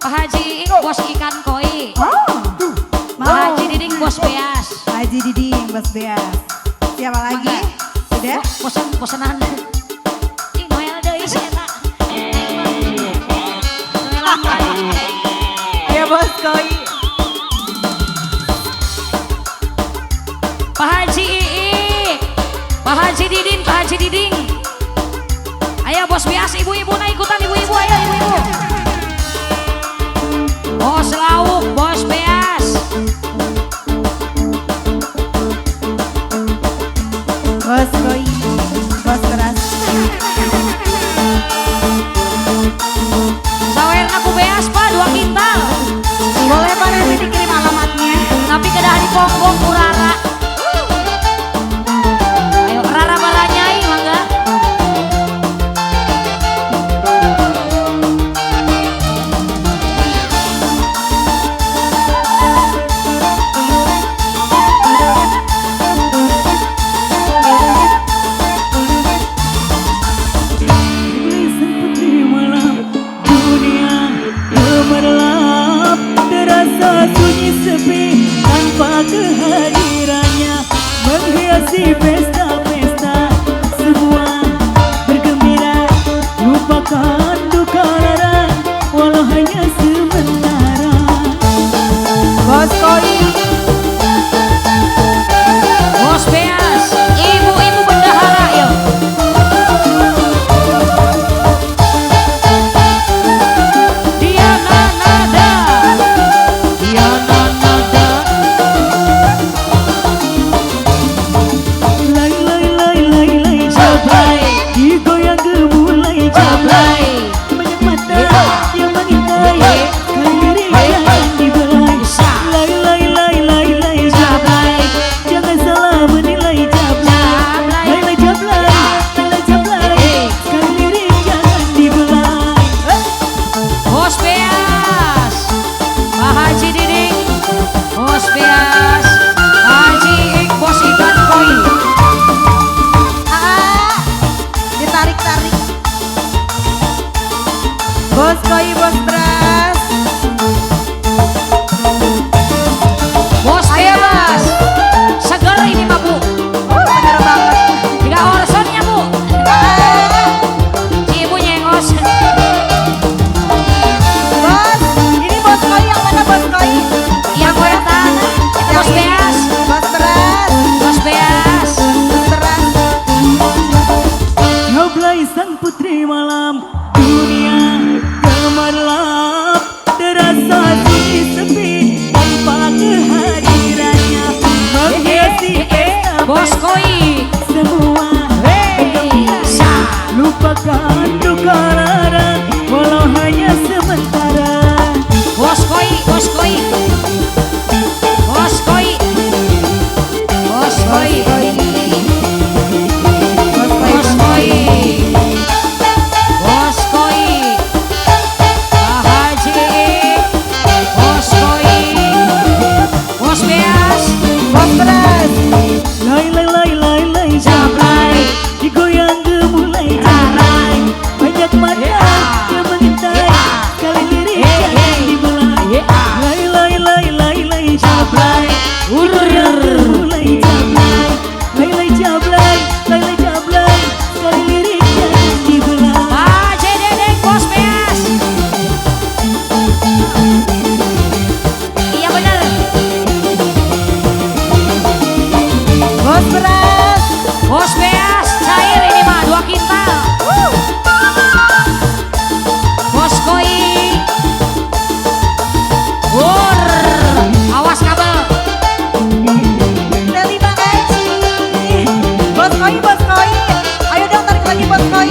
Pak Haji bos ikan koi. Pak Mau. Haji Diding bos beas. Haji Diding, Bos Beas. Siapa lagi? Sudah? Bosanan. Ih, Noel deui sih eta. Noel apa? Ayo Bos Koi. Pak Haji Iik, Pak Haji Diding, Pak Haji Diding. Ayo bos beas, ibu-ibu nah ikutan ibu-ibu, ayo ibu-ibu. Bos lauk, bos beas. Bos Koi. Bos Beras. Sawerna ku beas pak 2 kintal. Boleh Pak nanti dikirim alamatnya. Tapi kedah di Ponggong ku Rara. Ayo Rara Baranyai mangga. Seperti malam dunia gemerlap, terasa sunyi sepi tanpa kehadirannya, menghiasi pesta-pesta semua bergembira, lupakan duka lara walau hanya sementara. Bos Koi. Bos beas, ibu-ibu bendahara yuk. Diana nada, Diana nada. Lay lay lay lay lay jablay, digoyang gemulai jablay, banyak mata yang mengintai, kali jangan dibelai. Lay lay lay lay lay jablay, jangan salah menilai jablay. Lay lay jablay, lay lay jablay, kali jangan dibelai. Bos beas, Pak Haji Diding, bos beas, Pak Haji Ik, bos ikan koi. Ditarik-tarik. Bos Koi, Bos Beras. Bos beas, seger ini mah bu, Seger banget. 3 orsonnya bu. Si ibu nyengos. Bos, ini Bos Koi yang mana Bos Koi? Yang koyotan, bos beas, Bos Beras. bos beas. Bos Beras. Jablay sang putri malam, dunia gemerlap, terasa sunyi sepi tanpa kehadirannya, menghiasi Bos koi, semua bergembira, lupakan duka lara walau hanya sementara. bos koi, bos koi, bos koi, bos koi, bos koi, bos koi, Pak Haji, bos koi, bos beas, Bos Beras. Lay lay lay lay lay jablay, digoyang gemulai jablay, banyak mata yang mengintai, kali lirik jangan dibelai. Lay lay lay lay lay jablay, digoyang gemulai jablay, lay lay jablay, lay lay jablay, kali lirik jangan dibelai. Pak Haji Dedeng, bos beas. Iya bener. Bos Beras. Bos beas, cair ini mah 2 kintal. Bos koi, awas kabel. Terima kasih. Bos Koi, Bos Koi. Ayo dong tarik lagi Bos Koi.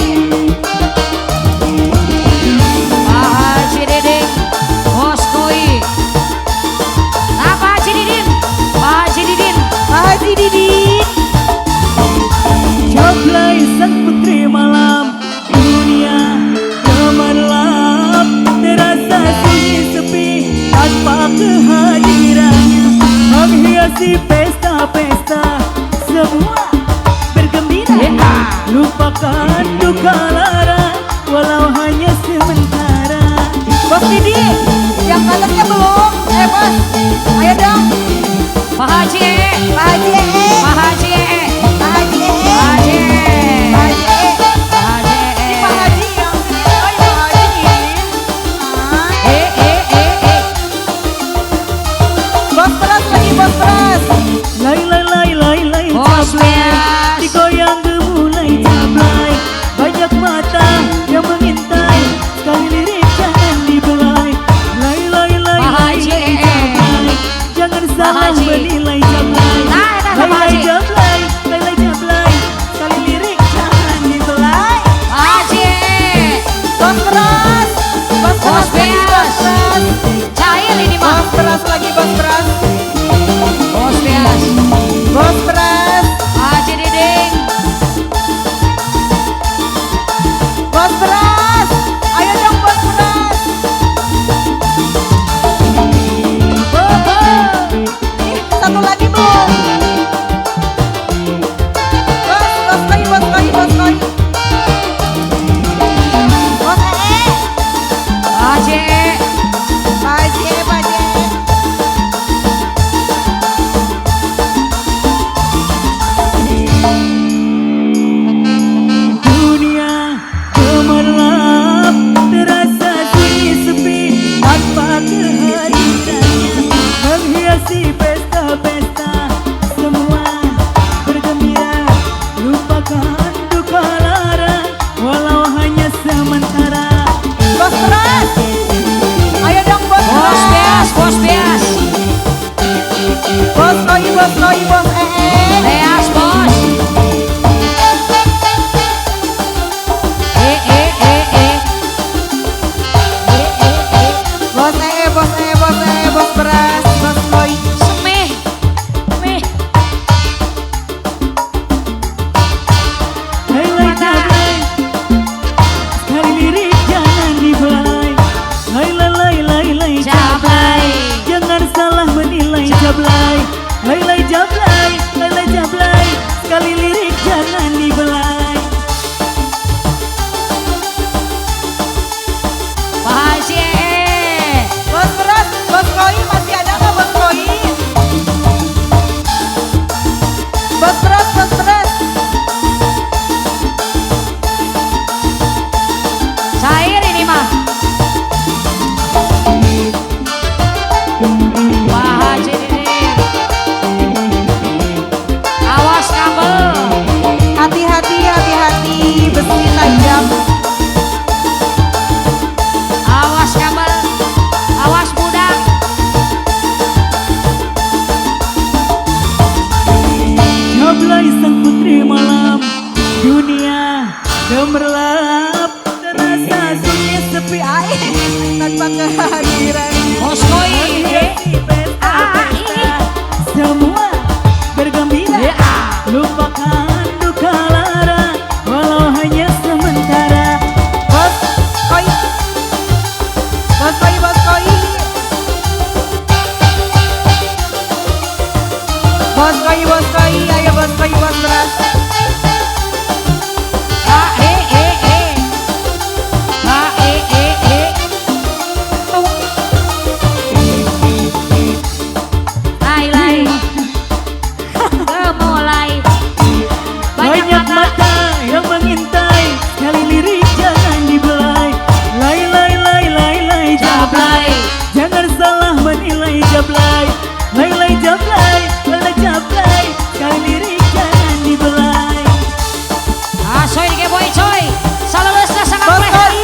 Pak Haji Diding, bos koi. Nah Pak Haji Didin, Pak Haji Didin. Pak Haji Didin. Jablay sang putri malam, dunia gemerlap, terasa sunyi sepi tanpa kehadirannya, menghiasi pesta-pesta semua bergembira, lupakan duka lara walau hanya sementara. Bos Didi. Yang nganternya belum. Bos. Ayo dong. Pak Haji, Pak Haji Pak Haji, Pak Haji Pak Haji, Pak Haji Pak Haji. Ini Pak Haji yang sini. Oh, Pak Haji. Bos beras lagi, bos beras. Lai lai lai lai lai Bos cablay, Beas. digoyang gemulai cablay. Banyak mata yang mengintai, sekali lirik jangan dibelai. Lai lai lai Pak lai Haji. lai cablay, jangan salah Haji. menilai cablay. Nah, nah, Lai Pak lai Haji. cablay, lai lai cablay, sekali lirik jangan dibelai. Pak Haji, Bos beras. Bos Bos beras lagi, bos Beas. beras. cair ini mah. Bos beras lagi, bos beras. Bos Beas, Bos beras. Pak Haji Diding, Bos beras. Ayo dong, bos beras. Ih, satu lagi belum. Bos koi, bos koi, bos koi. Bos Pak Haji, Pak Haji, Pak Haji. Dunia gemerlap, terasa sunyi sepi tanpa kehadirannya, menghiasi pesta-pesta, semua bergembira, lupakan duka lara, walau hanya sementara. Bos beras. Ayo dong, bos Bos beras. Beas, Bos Beas, Bos koi, bos koi, bos Beas, Bos. Bos bos beras, bos koi. Semih, mih. Lai lai cablay, sekali lirik jangan dibelai. Lai lai lai lai lai Cablay. jangan salah menilai cablay. Lai lai cablay, lai lai cablay, sekali lirik jangan dibelai. Pak Haji, Bos beras, bos koi masih ada nggak bos koi? Bos beras, bos beras. cair ini mah. Pak Haji Diding, awas kabel. Hati-hati, hati-hati, besi tajam. Awas kabel, awas budak. Cablay sang putri malam, dunia gemerlap, terasa sunyi sepi air Tanpa kehadirannya. Bos Koi, menghiasi pesta-pesta, semua bergembira, lupakan duka lara, walau hanya sementara. Bos koi. Bos koi, bos koi. Bos koi, bos koi. Ayo bos koi, bos beras. Lai lai, mulai. Banyak mata yang mengintai, sekali lirik jangan dibelai. Lai lai lai lai lai cablay, jangan salah menilai cablay. Lai lai cablay, lai lai cablay, sekali lirik jangan dibelai. Asoy ke boy coy, salulesna sangat Bos pleh. koi.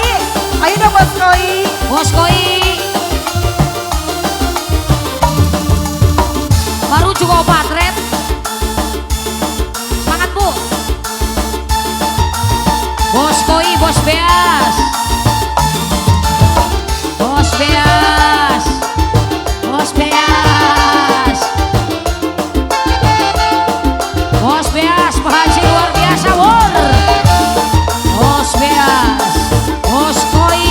Ayo dong bos koi. Bos Koi, baru juga obat red. Semangat bu. Bos Koi, Bos Beas, Bos Beas, Bos Beas, Bos Beas, Pak Haji luar biasa wor. Bos Beas, Bos Koi,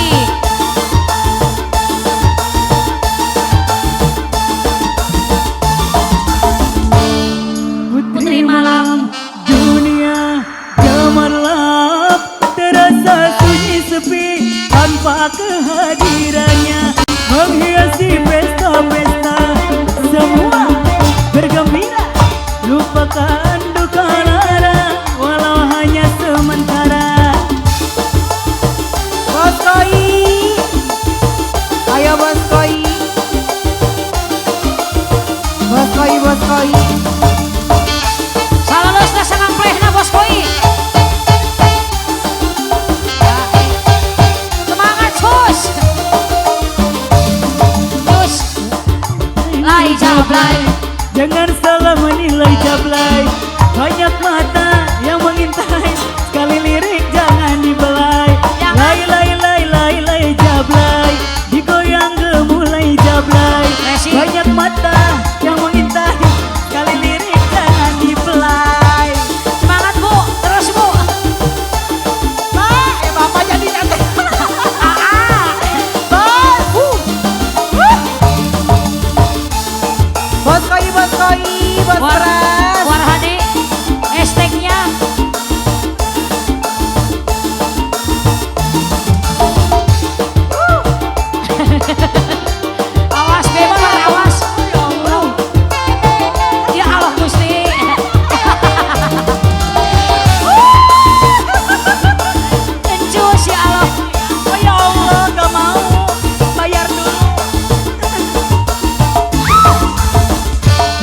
Jablay, jablay. Jangan salah menilai jablay. Banyak mata yang mengintai. Sekali lirik jangan dibelai. Lay lay lay lay lay jablay. Digoyang gemulai jablay. Resi. Banyak mata yang mengintai. Sekali lirik jangan dibelai. Semangat Bu, terus Bu. Bapak jadi nanti. Bos koi, bos War, beras. War Hadi, hashtagnya. Awas bebas, awas. Ya Allah Gusti. Encus ya Allah. Oh ya Allah, gak mau. Bayar dulu.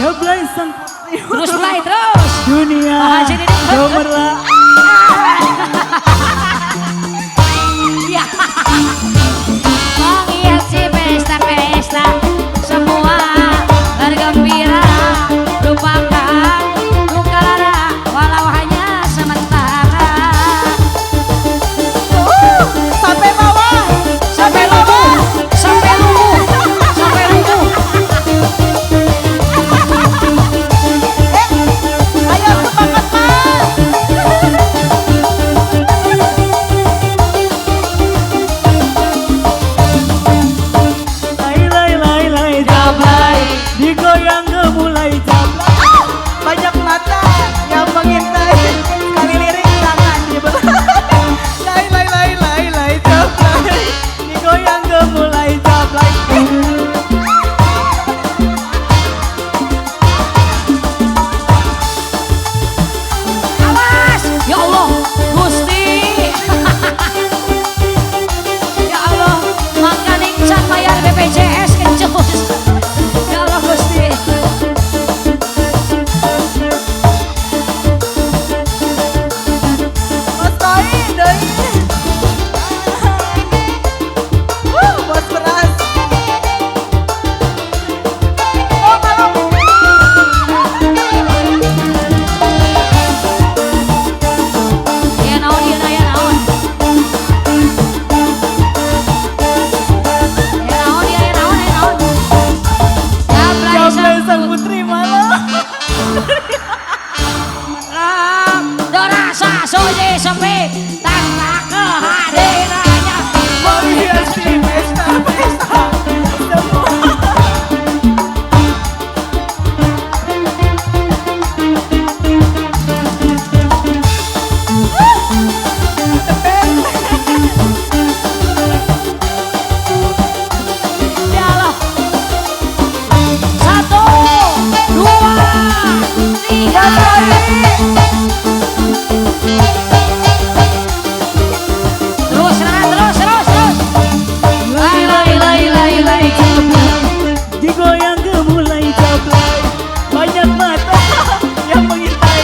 Jablay sang putri. Terus play terus. Dunia Haji Diding. gemerlap. Ya. Menghiasi pesta-pesta semua bergembira, lupakan luka lara walau hanya sementara. Sampai bawah. Sampai lumpuh, sampai lumpuh, sampai lumpuh. Ayo semangat mas. Lay lay lay lay jablay. Digoyang gemulai jablay. Banyak mata yang mengintai. Sekali lirik jangan dibelai. Lay lay lay lay lay jablay. Digoyang gemulai jablay. Awas, ya Allah, Gusti. Ya Allah, makan incan bayar BPJS kencus. Ya Allah Gusti. Bos koi, doi. Bos beras. Oh malam. Ya naon, ya naon, ya naon. Ya naon, ya naon, ya naon. Jablay Jablay sang sang putri malam. Dorasa soje sepi tanda kehadirannya. Menghiasi pesta-pesta semua. Ya Allah. 1, 2, 3. Terus, Ran, terus, terus, terus. Lay, lay, lay, lay, lay. Digoyang gemulai jablay. Banyak mata yang mengintai.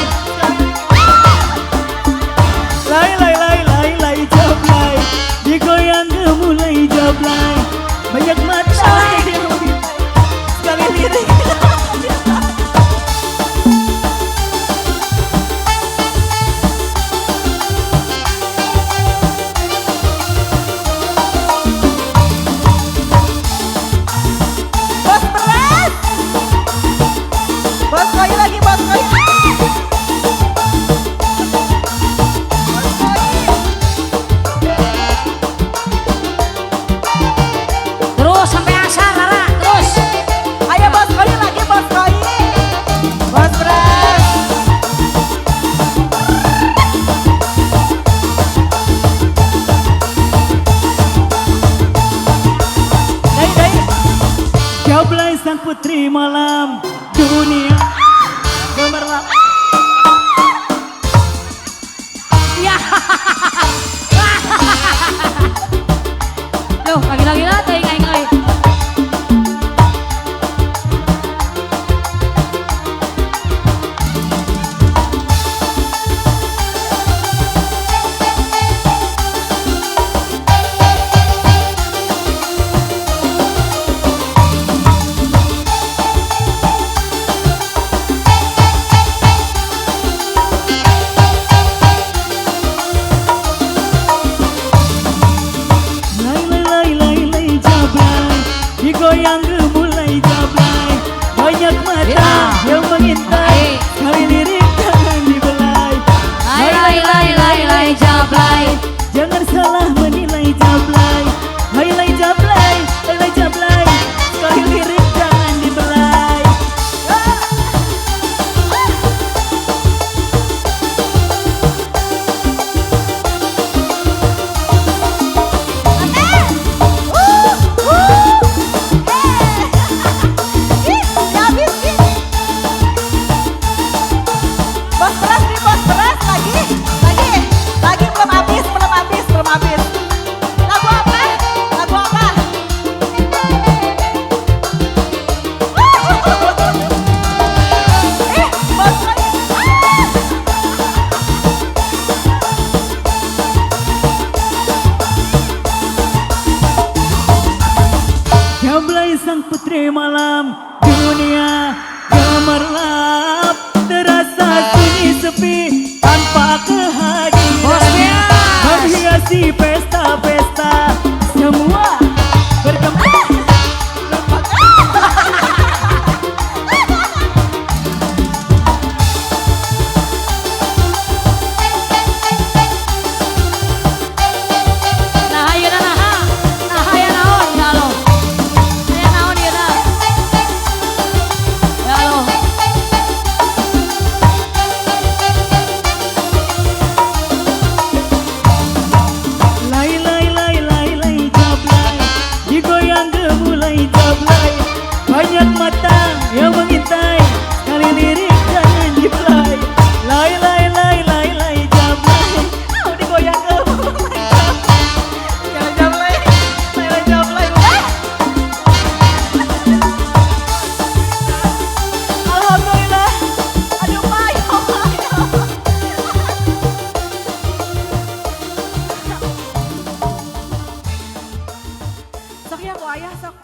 Lay lay lay lay lay jablay. Digoyang gemulai jablay. Banyak mata yang mengintai. Sekali lirik. Bos beras. Bos koi lagi, bos koi. Bos koi. Terus sampai asar, Rara. Terus. Ayo bos koi lagi, bos koi. Bos beras. Dai dai. Jablay sang putri malam. Dunia gemerlap. Ya. Duh, lagi-lagi lah, ingat-ingat. sang putri malam dunia gemerlap terasa sunyi sepi tanpa kehadiran Bos Bias. menghiasi pesta-pesta semua berkembang. Nah, ayo dah, nah. Nah, ayo naon, ya lo. Ayo naon, ya dah. Ya lo. Lai lai lai lai lai jablay digoyang gemulai jablay banyak mata yang mengintai sekali lirik jangan dibelai. Lai lai lai lai lai jablay Digoyang gemulai. Jangan jablay. Laila jablay. Alhamdulillah. Aduh payo. Sok ya ku ayah sok.